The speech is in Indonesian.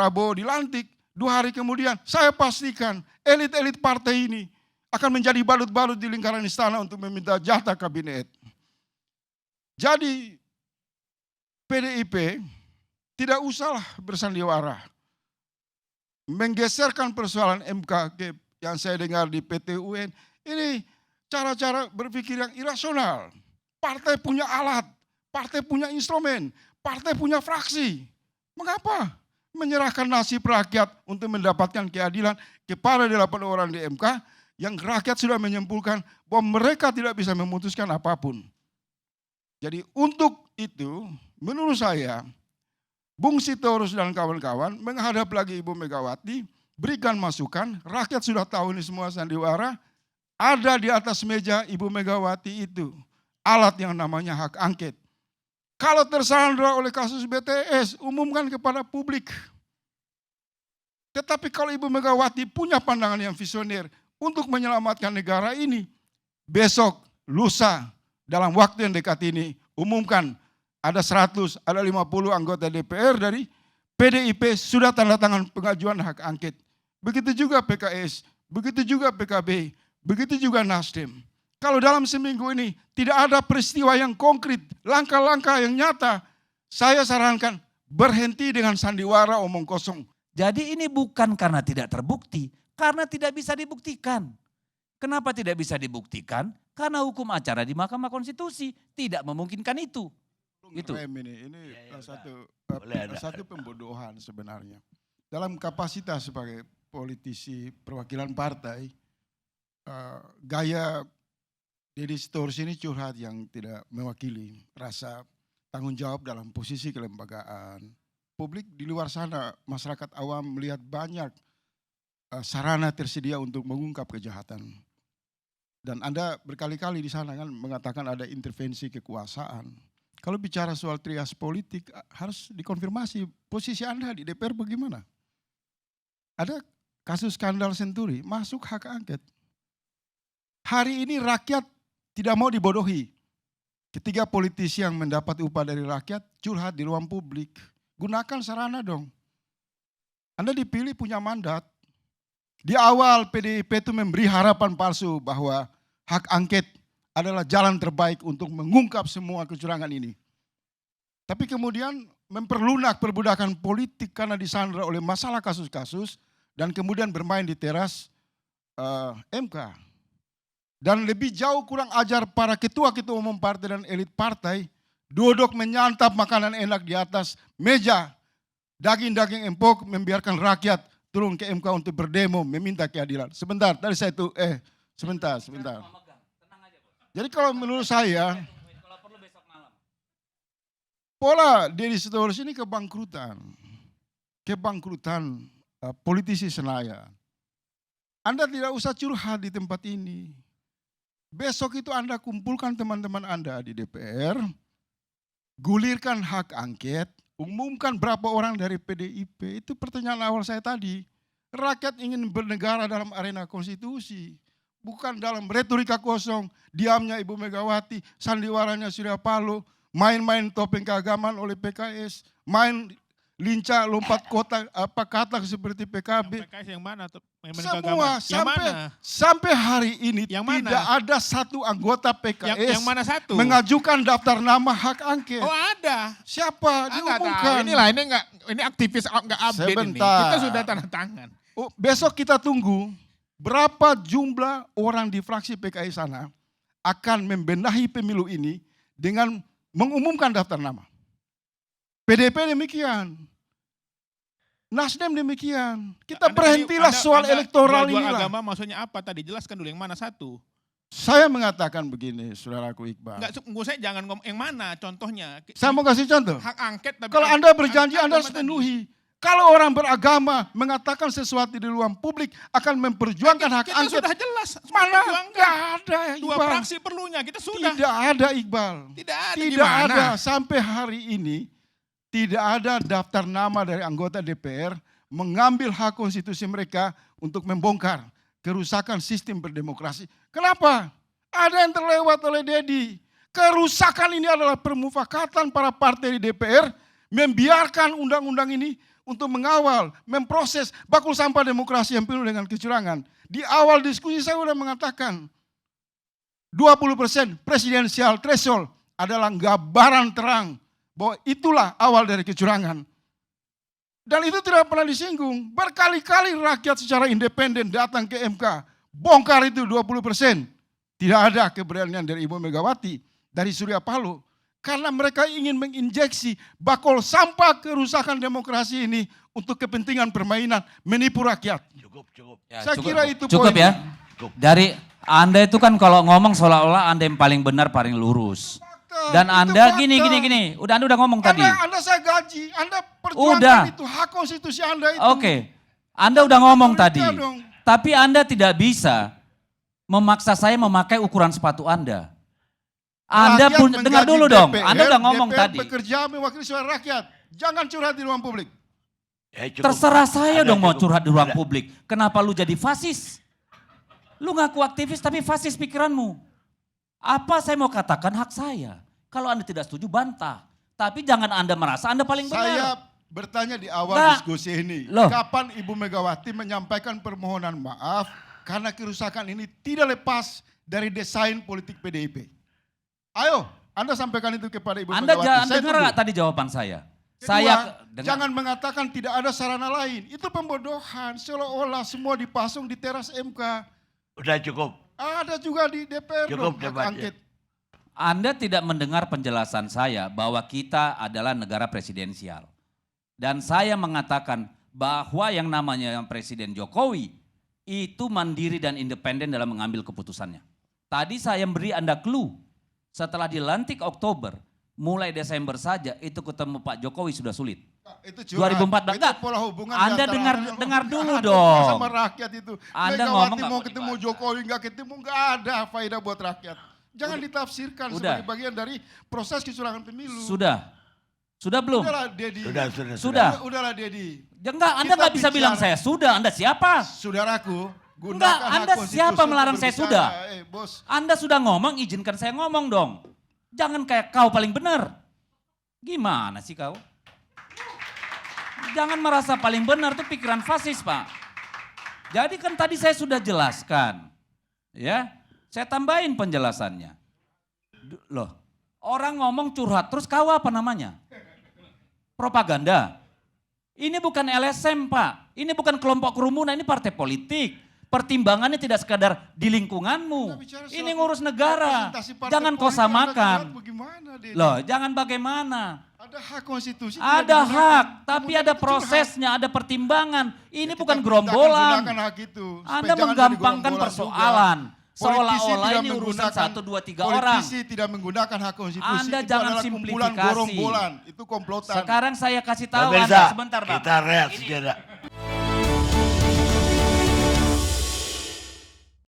Prabowo dilantik, 2 hari kemudian saya pastikan elit-elit partai ini akan menjadi balut-balut di lingkaran istana untuk meminta jatah kabinet. Jadi PDIP tidak usahlah bersandiwara. Menggeserkan persoalan MK yang saya dengar di PT UN, ini cara-cara berpikir yang irasional. Partai punya alat, partai punya instrumen, partai punya fraksi. Mengapa menyerahkan nasib rakyat untuk mendapatkan keadilan kepada 8 orang di MK yang rakyat sudah menyimpulkan bahwa mereka tidak bisa memutuskan apapun. Jadi untuk itu menurut saya Bung Sitorus dan kawan-kawan menghadap lagi Ibu Megawati, berikan masukan, rakyat sudah tahu ini semua sandiwara, ada di atas meja Ibu Megawati itu alat yang namanya hak angket. Kalau tersandra oleh kasus BTS, umumkan kepada publik. Tetapi kalau Ibu Megawati punya pandangan yang visioner untuk menyelamatkan negara ini, besok, lusa, dalam waktu yang dekat ini, umumkan ada 100, ada 50 anggota DPR dari PDIP sudah tanda tangan pengajuan hak angket. Begitu juga PKS, begitu juga PKB, begitu juga Nasdem. Kalau dalam seminggu ini tidak ada peristiwa yang konkret, langkah-langkah yang nyata, saya sarankan berhenti dengan sandiwara omong kosong. Jadi ini bukan karena tidak terbukti, karena tidak bisa dibuktikan. Kenapa tidak bisa dibuktikan? Karena hukum acara di Mahkamah Konstitusi tidak memungkinkan itu. Gitu. Ini satu pembodohan sebenarnya. Dalam kapasitas sebagai politisi perwakilan partai, gaya Deddy Sitorus ini curhat yang tidak mewakili rasa tanggung jawab dalam posisi kelembagaan. Publik di luar sana, masyarakat awam melihat banyak sarana tersedia untuk mengungkap kejahatan. Dan Anda berkali-kali di sana kan mengatakan ada intervensi kekuasaan. Kalau bicara soal trias politik harus dikonfirmasi posisi Anda di DPR bagaimana? Ada kasus skandal Senturi, masuk hak angket. Hari ini rakyat tidak mau dibodohi. Ketiga politisi yang mendapat upah dari rakyat curhat di ruang publik. Gunakan sarana dong. Anda dipilih punya mandat. Di awal PDIP itu memberi harapan palsu bahwa hak angket adalah jalan terbaik untuk mengungkap semua kecurangan ini. Tapi kemudian memperlunak perbudakan politik karena disandra oleh masalah kasus-kasus dan kemudian bermain di teras MK. Dan lebih jauh kurang ajar para ketua-ketua umum partai dan elit partai duduk menyantap makanan enak di atas meja daging-daging empuk membiarkan rakyat turun ke MK untuk berdemo meminta keadilan. Sebentar, tadi saya itu sebentar. Jadi kalau menurut saya, pola Deddy Sitorus ini kebangkrutan politisi Senayan. Anda tidak usah curhat di tempat ini. Besok itu Anda kumpulkan teman-teman Anda di DPR, gulirkan hak angket, umumkan berapa orang dari PDIP. Itu pertanyaan awal saya tadi. Rakyat ingin bernegara dalam arena konstitusi. Bukan dalam retorika kosong, diamnya Ibu Megawati, sandiwaranya Surya Paloh, main-main topeng keagamaan oleh PKS, main lincah lompat kotak kata seperti PKB. PKS yang mana? Semua sampai hari ini yang tidak ada satu anggota PKS yang mana satu? Mengajukan daftar nama hak angket. Oh ada. Siapa? Diumumkan. Ini aktivis nggak update. Sebentar. Ini. Kita sudah tanda tangan. Oh, besok kita tunggu berapa jumlah orang di fraksi PKS sana akan membenahi pemilu ini dengan mengumumkan daftar nama. PDIP demikian. Nasdem demikian. Kita berhentilah soal elektoral ini. Agama maksudnya apa tadi? Jelaskan dulu yang mana satu. Saya mengatakan begini, saudaraku Iqbal. Enggak, saya jangan ngomong yang mana contohnya. Saya mau kasih contoh. Hak angket. Tapi kalau Anda berjanji Anda harus penuhi. Kalau orang beragama mengatakan sesuatu di ruang publik akan memperjuangkan hak angket. Kita sudah jelas. Mana? Tidak ada Iqbal. Dua fraksi perlunya, kita sudah. Tidak ada Iqbal. Tidak ada. Sampai hari ini tidak ada daftar nama dari anggota DPR mengambil hak konstitusi mereka untuk membongkar kerusakan sistem berdemokrasi. Kenapa? Ada yang terlewat oleh Deddy. Kerusakan ini adalah permufakatan para partai di DPR membiarkan undang-undang ini untuk mengawal, memproses bakul sampah demokrasi yang penuh dengan kecurangan. Di awal diskusi saya sudah mengatakan 20% presidensial threshold adalah gambaran terang bahwa itulah awal dari kecurangan. Dan itu tidak pernah disinggung. Berkali-kali rakyat secara independen datang ke MK, bongkar itu 20%. Tidak ada keberanian dari Ibu Megawati, dari Surya Paloh. Karena mereka ingin menginjeksi bakul sampah kerusakan demokrasi ini untuk kepentingan permainan, menipu rakyat. Cukup. Ya, Saya kira itu cukup poinnya. ya. Dari Anda itu kan kalau ngomong seolah-olah Anda yang paling benar, paling lurus. Dan Itu Anda fakta. gini. Anda udah ngomong tadi. Anda saya gaji, Anda perjuangkan Udah. itu, hak konstitusi Anda itu. Oke. Anda udah ngomong Berita tadi. dong. Tapi Anda tidak bisa memaksa saya memakai ukuran sepatu Anda. Anda Rakyat pun menggaji dengar dulu dong. DPR, Anda udah ngomong DPR tadi. bekerja mewakili suara rakyat. Jangan curhat di ruang publik. Terserah saya Ada dong mau cukup. curhat di ruang Ada. publik. Kenapa lu jadi fasis? Lu ngaku aktivis tapi fasis pikiranmu. Apa saya mau katakan hak saya. Kalau Anda tidak setuju bantah. Tapi jangan Anda merasa Anda paling benar. Saya bertanya di awal Nah, diskusi ini. loh. Kapan Ibu Megawati menyampaikan permohonan maaf karena kerusakan ini tidak lepas dari desain politik PDIP. Ayo, Anda sampaikan itu kepada Ibu Anda Megawati. jangan Saya dengar tunggu. nggak tadi jawaban saya? Kedua, Saya dengar. jangan mengatakan tidak ada sarana lain. Itu pembodohan. Seolah-olah semua dipasung di teras MK. Udah cukup. Ada juga di DPR Cukup dong, hak debatnya. angket. Anda tidak mendengar penjelasan saya bahwa kita adalah negara presidensial. Dan saya mengatakan bahwa yang namanya Presiden Jokowi itu mandiri dan independen dalam mengambil keputusannya. Tadi saya beri Anda clue. Setelah dilantik Oktober, mulai Desember saja itu ketemu Pak Jokowi sudah sulit. Itu curhat. 2014. Itu Enggak. pola hubungan Anda di dengar- antara- dengar dulu Nggak ada dong. sama rakyat itu. Anda Megawati ngomong nggak mau mau ketemu dibahas. Jokowi nggak ketemu, nggak ada faedah buat rakyat. Jangan ditafsirkan Udah. sebagai bagian dari proses kecurangan pemilu. Sudah belum? Udahlah Dedi. Sudah. Udahlah Dedi. Ya enggak, Anda Kita nggak bisa bicara- bilang saya sudah. Anda siapa? Saudaraku, gunakan Enggak, hak Anda konstitusi siapa untuk melarang saya berbicara. sudah? Bos. Anda sudah ngomong, izinkan saya ngomong dong. Jangan kayak kau paling benar. Gimana sih kau? Jangan merasa paling benar, itu pikiran fasis, Pak. Jadi kan tadi saya sudah jelaskan. Ya, saya tambahin penjelasannya. Loh, orang ngomong curhat, terus kau apa namanya? Propaganda. Ini bukan LSM, Pak. Ini bukan kelompok kerumunan, ini partai politik. Pertimbangannya tidak sekadar di lingkunganmu. Kita bicara soal Ini ngurus negara. representasi partai Jangan kau politik, Anda samakan. curhat bagaimana, Dedi? Loh, jangan bagaimana. Ada hak konstitusi. tidak Ada digunakan. hak, tapi Kemudian ada itu curhat. prosesnya, ada pertimbangan. Ini Ya, bukan kita gerombolan. gunakan hak itu, supaya Anda jangan jadi menggampangkan gerombolan persoalan. juga. Seolah-olah Politisi ini tidak urusan menggunakan- 1, 2, 3 orang. Politisi tidak menggunakan hak konstitusi. Anda itu jangan adalah kumpulan simplifikasi. gerombolan. Itu komplotan. Sekarang saya kasih tahu Pemirsa, Anda sebentar, Bang. kita rehat sejenak.